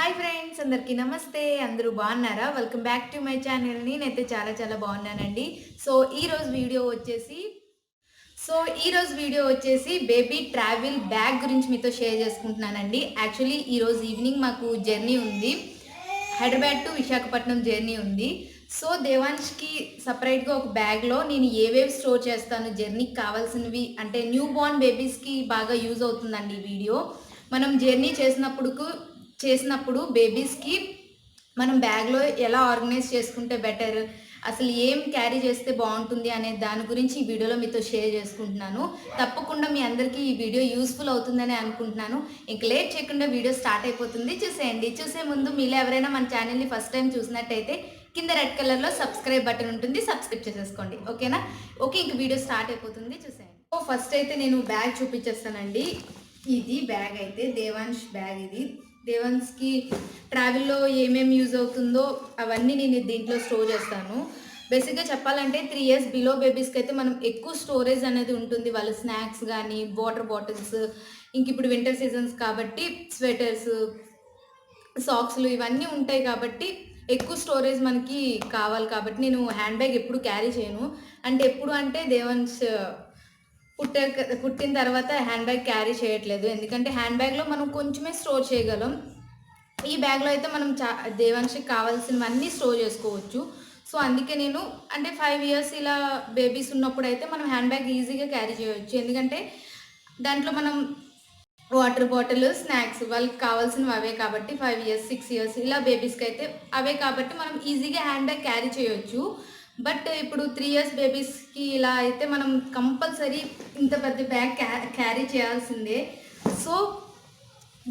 Hi friends, అందరికీ నమస్తే. అందరూ బాగున్నారా? Welcome back to my channel. నేనైతే చాలా బాగున్నానండి. సో ఈరోజు వీడియో వచ్చేసి బేబీ ట్రావెల్ బ్యాగ్ గురించి మీతో షేర్ చేసుకుంటున్నానండి. యాక్చువల్లీ ఈరోజు ఈవినింగ్ మాకు జర్నీ ఉంది. హైదరాబాద్ టు విశాఖపట్నం జర్నీ ఉంది. సో దేవాన్ష్కి సపరేట్గా ఒక బ్యాగ్లో నేను ఏవేవి స్టోర్ చేస్తాను, జర్నీకి కావాల్సినవి, అంటే న్యూ బోర్న్ బేబీస్కి బాగా యూజ్ అవుతుందండి ఈ వీడియో. మనం జర్నీ చేసినప్పుడు బేబీస్కి మనం బ్యాగ్లో ఎలా ఆర్గనైజ్ చేసుకుంటే బెటర్, అసలు ఏం క్యారీ చేస్తే బాగుంటుంది అనే దాని గురించి ఈ వీడియోలో మీతో షేర్ చేసుకుంటున్నాను. తప్పకుండా మీ అందరికీ ఈ వీడియో యూస్ఫుల్ అవుతుందని అనుకుంటున్నాను. ఇంక లేట్ చేయకుండా వీడియో స్టార్ట్ అయిపోతుంది, చూసేయండి. చూసే ముందు మీలో ఎవరైనా మన ఛానల్ని ఫస్ట్ టైం చూసినట్టయితే కింద రెడ్ కలర్లో సబ్స్క్రైబ్ బటన్ ఉంటుంది, సబ్స్క్రైబ్ చేసేసుకోండి. ఓకేనా? ఓకే, ఇంక వీడియో స్టార్ట్ అయిపోతుంది, చూసేయండి. సో ఫస్ట్ అయితే నేను బ్యాగ్ చూపించేస్తానండి. ఇది బ్యాగ్ అయితే దేవాన్ష్ బ్యాగ్. ఇది దేవాన్స్కి ట్రావెల్లో ఏమేమి యూజ్ అవుతుందో అవన్నీ నేను దీంట్లో స్టోర్ చేస్తాను. బేసిక్గా చెప్పాలంటే 3 years బిలో బేబీస్కి అయితే మనం ఎక్కువ స్టోరేజ్ అనేది ఉంటుంది. వాళ్ళ స్నాక్స్ కానీ, వాటర్ బాటిల్స్, ఇంక ఇప్పుడు వింటర్ సీజన్స్ కాబట్టి స్వెటర్స్, సాక్స్లు ఇవన్నీ ఉంటాయి కాబట్టి ఎక్కువ స్టోరేజ్ మనకి కావాలి. కాబట్టి నేను హ్యాండ్ బ్యాగ్ ఎప్పుడు క్యారీ చేయను. అంటే దేవాన్స్ పుట్టిన తర్వాత హ్యాండ్ బ్యాగ్ క్యారీ చేయట్లేదు, ఎందుకంటే హ్యాండ్ బ్యాగ్లో మనం కొంచెమే స్టోర్ చేయగలం. ఈ బ్యాగ్లో అయితే మనం దేవాన్షికి కావాల్సినవన్నీ స్టోర్ చేసుకోవచ్చు. సో అందుకే నేను 5 years ఇలా బేబీస్ ఉన్నప్పుడు అయితే మనం హ్యాండ్ బ్యాగ్ ఈజీగా క్యారీ చేయవచ్చు. ఎందుకంటే దాంట్లో మనం వాటర్ బాటిల్, స్నాక్స్ వాళ్ళకి కావాల్సినవి అవే కాబట్టి 5 years 6 years ఇలా బేబీస్కి అయితే అవే కాబట్టి మనం ఈజీగా హ్యాండ్ బ్యాగ్ క్యారీ చేయొచ్చు. బట్ ఇప్పుడు 3 years బేబీస్కి ఇలా అయితే మనం కంపల్సరీ ఇంత పెద్ద బ్యాగ్ క్యారీ చేయాల్సిందే. సో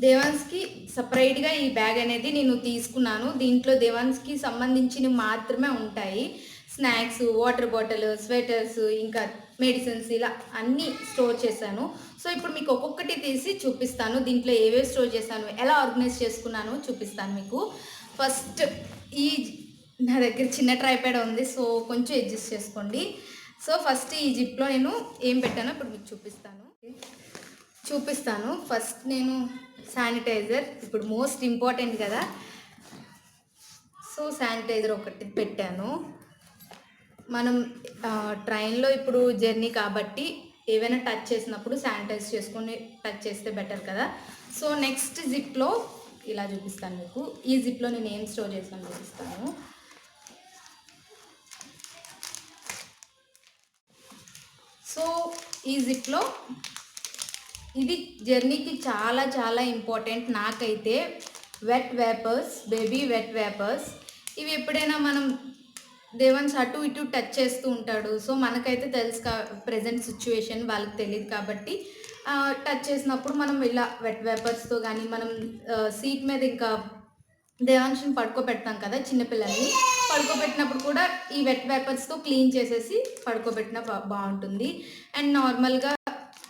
దేవాన్స్కి సపరేట్గా ఈ బ్యాగ్ అనేది నేను తీసుకున్నాను. దీంట్లో దేవాన్స్కి సంబంధించినవి మాత్రమే ఉంటాయి. స్నాక్స్, వాటర్ బాటిల్, స్వెటర్స్, ఇంకా మెడిసిన్స్ ఇలా అన్నీ స్టోర్ చేశాను. సో ఇప్పుడు మీకు ఒక్కొక్కటి తీసి చూపిస్తాను. దీంట్లో ఏవేవి స్టోర్ చేశాను, ఎలా ఆర్గనైజ్ చేసుకున్నాను చూపిస్తాను మీకు. ఫస్ట్ నా దగ్గర చిన్న ట్రైప్యాడ్ ఉంది, సో కొంచెం అడ్జస్ట్ చేసుకోండి. సో ఫస్ట్ ఈ జిప్లో నేను ఏం పెట్టానో ఇప్పుడు మీకు చూపిస్తాను. ఫస్ట్ నేను శానిటైజర్, ఇప్పుడు మోస్ట్ ఇంపార్టెంట్ కదా. సో శానిటైజర్ ఒకటి పెట్టాను. మనం ట్రైన్లో ఇప్పుడు జర్నీ కాబట్టి ఏవైనా టచ్ చేసినప్పుడు శానిటైజ్ చేసుకొని టచ్ చేస్తే బెటర్ కదా. సో నెక్స్ట్ జిప్లో ఇలా చూపిస్తాను మీకు. ఈ జిప్లో నేను ఏం స్టోర్ చేసాను చూపిస్తాను. సో ఈ జిప్లో ఇది జర్నీకి చాలా ఇంపార్టెంట్. నాకైతే wet wipers, baby wet wipers. ఇవి ఎప్పుడైనా మనం దేవాన్స్ అటు ఇటు టచ్ చేస్తూ ఉంటాడు. సో మనకైతే తెలుసు ప్రజెంట్ సిచ్యువేషన్ వాళ్ళకి తెలియదు కాబట్టి టచ్ చేసినప్పుడు మనం ఇలా వెట్ వేపర్స్తో కానీ, మనం సీట్ మీద ఇంకా దేవాన్షిని పడుకోబెడతాం కదా, చిన్నపిల్లల్ని పడుకోబెట్టినప్పుడు కూడా ఈ వెట్ వేపర్స్తో క్లీన్ చేసేసి పడుకోబెట్టిన బాగుంటుంది. అండ్ నార్మల్గా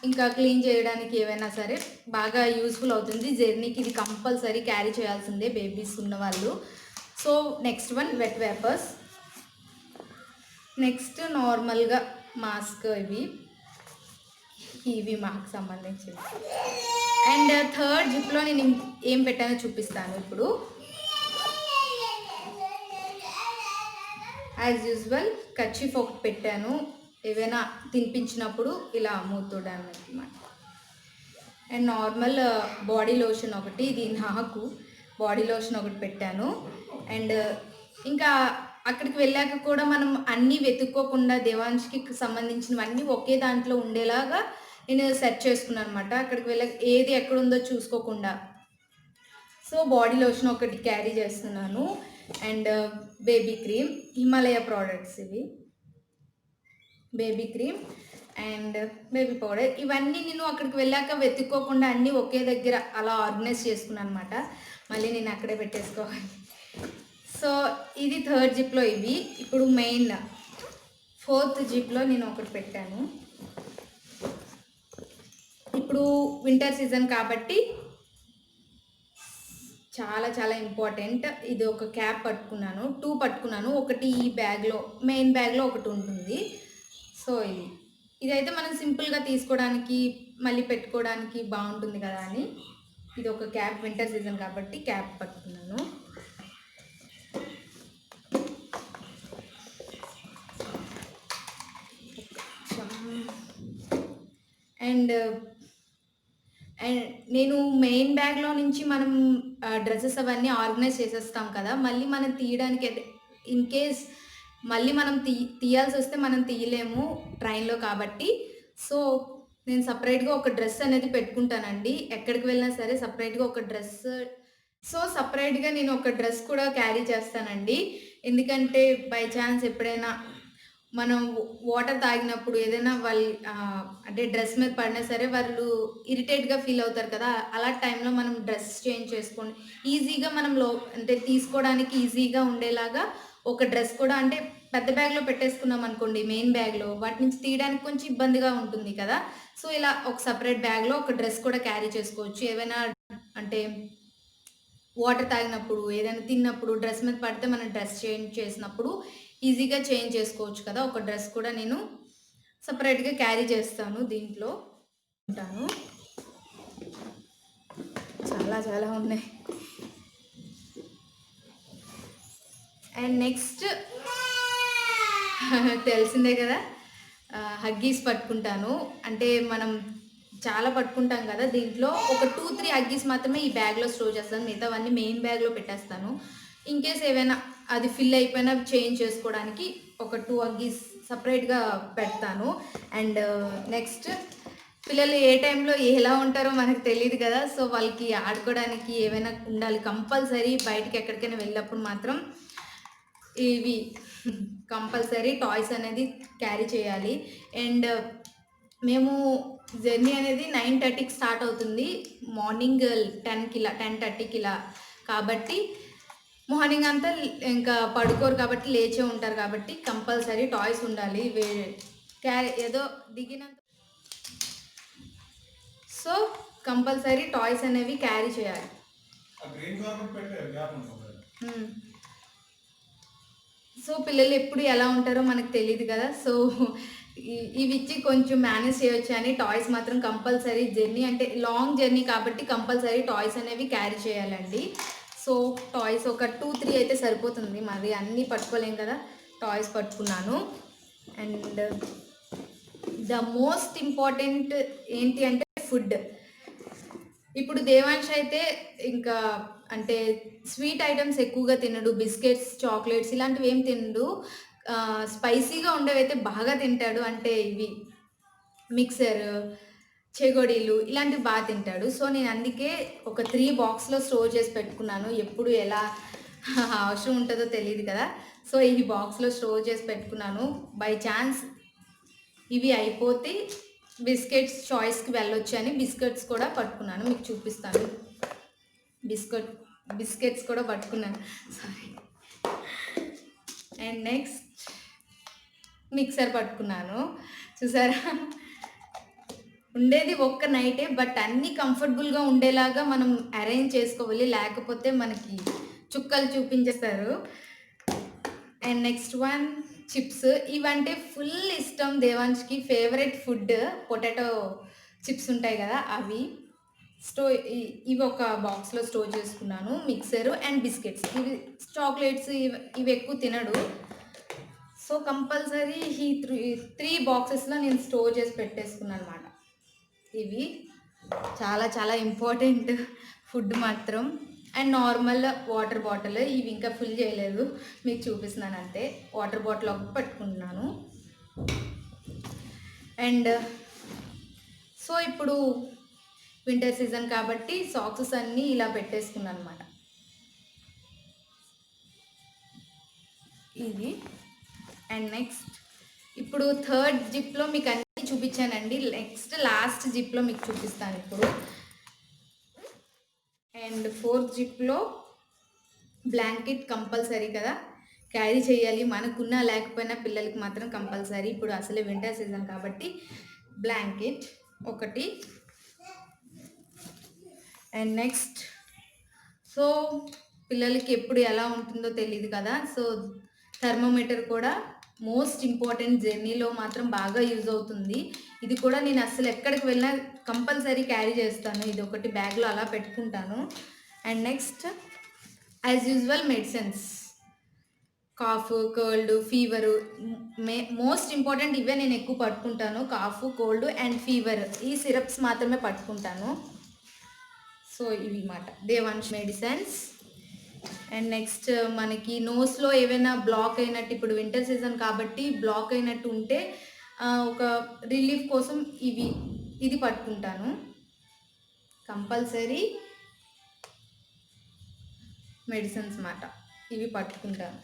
ఇంకా క్లీన్ చేయడానికి ఏవైనా సరే బాగా యూస్ఫుల్ అవుతుంది. జర్నీకి ఇది కంపల్సరీ క్యారీ చేయాల్సిందే బేబీస్ ఉన్నవాళ్ళు. So next one wet wipers. Next నార్మల్గా మాస్క్, ఇవి మాకు సంబంధించింది. అండ్ థర్డ్ జిప్లో నేను ఏం పెట్టానో చూపిస్తాను ఇప్పుడు. యాజ్ యూజువల్ కర్చీఫ్ ఒకటి పెట్టాను, ఏవైనా తినిపించినప్పుడు ఇలా మూతోడానికి అన్నమాట. అండ్ నార్మల్ బాడీ లోషన్ ఒకటి, ఇది నాకు బాడీ లోషన్ ఒకటి పెట్టాను. అండ్ ఇంకా అక్కడికి వెళ్ళాక కూడా మనం అన్నీ వెతుక్కోకుండా దేవాన్ష్కి సంబంధించినవన్నీ ఒకే దాంట్లో ఉండేలాగా నేను సెట్ చేసుకున్నాను అనమాట. అక్కడికి వెళ్ళాక ఏది ఎక్కడుందో చూసుకోకుండా. సో బాడీ లోషన్ ఒకటి క్యారీ చేస్తున్నాను. And baby cream, Himalaya products, ఇవి baby cream and baby powder. ఇవన్నీ నేను అక్కడికి వెళ్ళాక వెతుక్కోకుండా అన్నీ ఒకే దగ్గర అలా ఆర్గనైజ్ చేసుకున్నాను అనమాట. మళ్ళీ నేను అక్కడే పెట్టేసుకోవాలి. సో ఇది థర్డ్ జిప్లో ఇవి. ఇప్పుడు మెయిన్ ఫోర్త్ జిప్లో నేను ఒకటి పెట్టాను. ఇప్పుడు వింటర్ సీజన్ కాబట్టి చాలా ఇంపార్టెంట్. ఇది ఒక క్యాప్ పట్టుకున్నాను, 2 పట్టుకున్నాను. ఒకటి ఈ బ్యాగ్లో, మెయిన్ బ్యాగ్లో ఒకటి ఉంటుంది. సో ఇదైతే మనం సింపుల్గా తీసుకోవడానికి, మళ్ళీ పెట్టుకోవడానికి బాగుంటుంది కదా అని ఇది ఒక క్యాప్, వింటర్ సీజన్ కాబట్టి క్యాప్ పట్టుకున్నాను. అండ్ అండ్ నేను మెయిన్ బ్యాగ్లో నుంచి మనం డ్రెస్సెస్ అవన్నీ ఆర్గనైజ్ చేసేస్తాం కదా, మళ్ళీ మనం తీయడానికి ఇన్ కేస్ మళ్ళీ మనం తీయాల్సి వస్తే మనం తీయలేము ట్రైన్లో కాబట్టి. సో నేను సపరేట్గా ఒక డ్రెస్ అనేది పెట్టుకుంటానండి, ఎక్కడికి వెళ్ళినా సరే సపరేట్గా ఒక డ్రెస్. సో సపరేట్గా నేను ఒక డ్రెస్ కూడా క్యారీ చేస్తానండి, ఎందుకంటే బై ఛాన్స్ ఎప్పుడైనా మనం వాటర్ తాగినప్పుడు ఏదైనా వాళ్ళు అంటే డ్రెస్ మీద పడినా సరే వాళ్ళు ఇరిటేట్గా ఫీల్ అవుతారు కదా, అలా టైంలో మనం డ్రెస్ చేంజ్ చేసుకొని ఈజీగా మనం అంటే తీసుకోవడానికి ఈజీగా ఉండేలాగా ఒక డ్రెస్ కూడా, అంటే పెద్ద బ్యాగ్లో పెట్టేసుకున్నాం అనుకోండి మెయిన్ బ్యాగ్లో, వాటి నుంచి తీయడానికి కొంచెం ఇబ్బందిగా ఉంటుంది కదా. సో ఇలా ఒక సపరేట్ బ్యాగ్లో ఒక డ్రెస్ కూడా క్యారీ చేసుకోవచ్చు. ఏవైనా అంటే వాటర్ తాగినప్పుడు, ఏదైనా తిన్నప్పుడు డ్రెస్ మీద పడితే మనం డ్రెస్ చేంజ్ చేసినప్పుడు ఈజీగా చేంజ్ చేసుకోవచ్చు కదా. ఒక డ్రెస్ కూడా నేను సపరేట్గా క్యారీ చేస్తాను, దీంట్లో ఉంటాను. చాలా చాలా ఉన్నాయి. అండ్ నెక్స్ట్ తెలిసిందే కదా, హగ్గీస్ పట్టుకుంటాను. అంటే మనం చాలా పట్టుకుంటాం కదా, దీంట్లో ఒక 2-3 హగ్గీస్ మాత్రమే ఈ బ్యాగ్లో స్టోర్ చేస్తాను, మిగతావన్నీ మెయిన్ బ్యాగ్లో పెట్టేస్తాను. ఇన్ కేస్ ఏవైనా అది ఫిల్ అయిపోయినా చేంజ్ చేసుకోవడానికి ఒక 2 హగ్గీస్ సపరేట్గా పెడతాను. అండ్ నెక్స్ట్ పిల్లలు ఏ టైంలో ఎలా ఉంటారో మనకు తెలియదు కదా, సో వాళ్ళకి ఆడుకోవడానికి ఏవైనా ఉండాలి కంపల్సరీ. బయటికి ఎక్కడికైనా వెళ్ళినప్పుడు మాత్రం ఇవి కంపల్సరీ టాయ్స్ అనేది క్యారీ చేయాలి. అండ్ మేము జర్నీ అనేది 9:30కి స్టార్ట్ అవుతుంది, మార్నింగ్ 10:30కి ఇలా కాబట్టి మార్నింగ్ అంతా ఇంకా పడుకోరు కాబట్టి లేచే ఉంటారు కాబట్టి కంపల్సరీ టాయ్స్ ఉండాలి. క్యారీ ఏదో దిగినంత, సో కంపల్సరీ టాయ్స్ అనేవి క్యారీ చేయాలి. సో పిల్లలు ఎప్పుడు ఎలా ఉంటారో మనకు తెలియదు కదా, సో ఇవి ఇచ్చి కొంచెం మేనేజ్ చేయొచ్చు అని టాయ్స్ మాత్రం కంపల్సరీ, జర్నీ అంటే లాంగ్ జర్నీ కాబట్టి కంపల్సరీ టాయ్స్ అనేవి క్యారీ చేయాలండి. సో టాయ్స్ ఒక 2-3 అయితే సరిపోతుంది, మరి అన్నీ పట్టుకోలేం కదా. టాయ్స్ పట్టుకున్నాను. అండ్ ద మోస్ట్ ఇంపార్టెంట్ ఏంటి అంటే ఫుడ్. ఇప్పుడు దేవాంశ్ అయితే ఇంకా అంటే స్వీట్ ఐటమ్స్ ఎక్కువగా తినడు, బిస్కెట్స్, చాక్లెట్స్ ఇలాంటివి ఏం తినడు. స్పైసీగా ఉండేవైతే బాగా తింటాడు, అంటే ఇవి మిక్సర్, చెగోడీలు ఇలాంటివి బాగా తింటాడు. సో నేను అందుకే ఒక 3 బాక్స్లో స్టోర్ చేసి పెట్టుకున్నాను, ఎప్పుడు ఎలా అవసరం ఉంటుందో తెలియదు కదా. సో ఈ బాక్స్లో స్టోర్ చేసి పెట్టుకున్నాను, బై ఛాన్స్ ఇవి అయిపోతే బిస్కెట్స్ చాయిస్కి వెళ్ళొచ్చు అని బిస్కెట్స్ కూడా పట్టుకున్నాను, మీకు చూపిస్తాను. బిస్కెట్స్ కూడా పట్టుకున్నాను, సారీ. అండ్ నెక్స్ట్ మిక్సర్ పట్టుకున్నాను. చూసారా, ఉండేది ఒక్క నైటే, బట్ అన్నీ కంఫర్టబుల్గా ఉండేలాగా మనం అరేంజ్ చేసుకోవాలి, లేకపోతే మనకి చుక్కలు చూపించేస్తారు. And next one chips. ఇవంటే ఫుల్ ఇష్టం దేవాంష్కి, ఫేవరెట్ ఫుడ్ పొటాటో చిప్స్ ఉంటాయి కదా అవి. ఇవి ఒక బాక్స్లో స్టోర్ చేసుకున్నాను. మిక్సర్ అండ్ బిస్కెట్స్, ఇవి చాక్లెట్స్ ఇవి ఎక్కువ తినడు, సో కంపల్సరీ ఈ 3 బాక్సెస్లో నేను స్టోర్ చేసి పెట్టేసుకున్నాను అనమాట. ఇవి చాలా చాలా ఇంపార్టెంట్ ఫుడ్ మాత్రం. అండ్ నార్మల్ వాటర్ బాటిల్, ఇవి ఇంకా ఫిల్ చేయలేదు, మీకు చూపిస్తున్నాను అంతే. వాటర్ బాటిల్ ఒకటి పట్టుకుంటున్నాను. అండ్ సో ఇప్పుడు వింటర్ సీజన్ కాబట్టి సాక్సెస్ అన్నీ ఇలా పెట్టేసుకున్నాను అనమాట. ఇది. అండ్ నెక్స్ట్ ఇప్పుడు 3rd జిప్లో మీకు అన్నీ చూపించానండి, నెక్స్ట్ లాస్ట్ జిప్లో మీకు చూపిస్తాను ఇప్పుడు. అండ్ 4th జిప్లో బ్లాంకెట్ కంపల్సరీ కదా, క్యారీ చేయాలి, మనకున్నా లేకపోయినా పిల్లలకి మాత్రం కంపల్సరీ. ఇప్పుడు అసలే వింటర్ సీజన్ కాబట్టి బ్లాంకెట్ ఒకటి. అండ్ నెక్స్ట్ సో పిల్లలకి ఎప్పుడు ఎలా ఉంటుందో తెలియదు కదా, సో థర్మోమీటర్ కూడా మోస్ట్ ఇంపార్టెంట్, జర్నీలో మాత్రం బాగా యూజ్ అవుతుంది. ఇది కూడా నేను అస్సలు ఎక్కడికి వెళ్ళినా కంపల్సరీ క్యారీ చేస్తాను. ఇది ఒకటి బ్యాగ్లో అలా పెట్టుకుంటాను. And next as usual medicines, cough, cold, fever, most important ఇవే నేను ఎక్కువ పట్టుకుంటాను. కాఫ్, కోల్డ్ అండ్ ఫీవర్, ఈ సిరప్స్ మాత్రమే పట్టుకుంటాను. సో ఇవి మాట దేవాన్ష్ మెడిసిన్స్. అండ్ నెక్స్ట్ మనకి నోస్లో ఏవైనా బ్లాక్ అయినట్టు, ఇప్పుడు వింటర్ సీజన్ కాబట్టి బ్లాక్ అయినట్టు ఉంటే ఒక రిలీఫ్ కోసం ఇది పట్టుకుంటాను కంపల్సరీ. మెడిసిన్స్ మాట ఇవి పట్టుకుంటాను.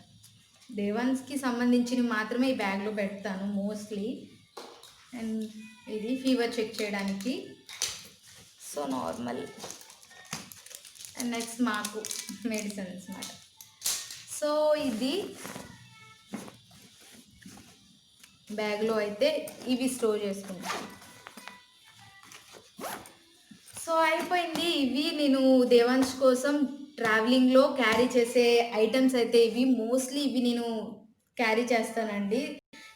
దేవాన్స్కి సంబంధించినవి మాత్రమే ఈ బ్యాగ్లో పెడతాను మోస్ట్లీ. అండ్ ఇది ఫీవర్ చెక్ చేయడానికి, సో నార్మల్. అండ్ నెక్స్ట్ మాకు మెడిసిన్స్ మాట. సో ఇది బ్యాగ్లో అయితే ఇవి స్టోర్ చేసుకుంటాను. సో అయిపోయింది. ఇవి నేను దేవాన్ష్ కోసం ట్రావెలింగ్లో క్యారీ చేసే ఐటమ్స్ అయితే ఇవి. మోస్ట్లీ ఇవి నేను క్యారీ చేస్తానండి,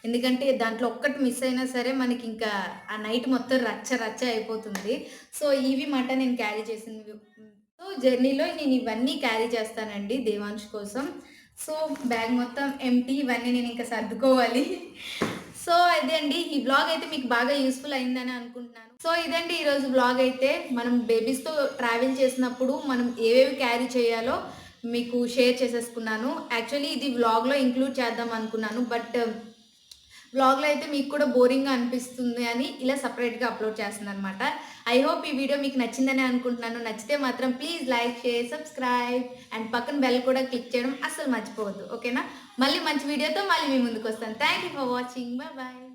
ఎందుకంటే దాంట్లో ఒక్కటి మిస్ అయినా సరే మనకి ఇంకా ఆ నైట్ మొత్తం రచ్చ రచ్చ అయిపోతుంది. సో ఇవి మాట నేను క్యారీ చేసినవి. సో జర్నీలో నేను ఇవన్నీ క్యారీ చేస్తానండి దేవాన్ష్ కోసం. సో బ్యాగ్ మొత్తం ఎంటీ, ఇవన్నీ నేను ఇంకా సర్దుకోవాలి. సో అదే అండి, ఈ బ్లాగ్ అయితే మీకు బాగా యూస్ఫుల్ అయిందని అనుకుంటున్నాను. సో ఇదండి ఈరోజు బ్లాగ్ అయితే. మనం బేబీస్తో ట్రావెల్ చేసినప్పుడు మనం ఏవేవి క్యారీ చేయాలో మీకు షేర్ చేసేసుకున్నాను. యాక్చువల్లీ ఇది వ్లాగ్లో ఇంక్లూడ్ చేద్దాం అనుకున్నాను, బట్ వ్లాగ్లో అయితే మీకు కూడా బోరింగ్గా అనిపిస్తుంది అని ఇలా సపరేట్గా అప్లోడ్ చేస్తున్నాను అనమాట. ఐ హోప్ ఈ వీడియో మీకు నచ్చిందని అనుకుంటున్నాను. నచ్చితే మాత్రం please like, share, subscribe and పక్కన బెల్ కూడా క్లిక్ చేయడం అస్సలు మర్చిపోవద్దు. ఓకేనా? మళ్ళీ మంచి వీడియోతో మళ్ళీ మీ ముందుకు వస్తాను. Thank you for watching. Bye bye.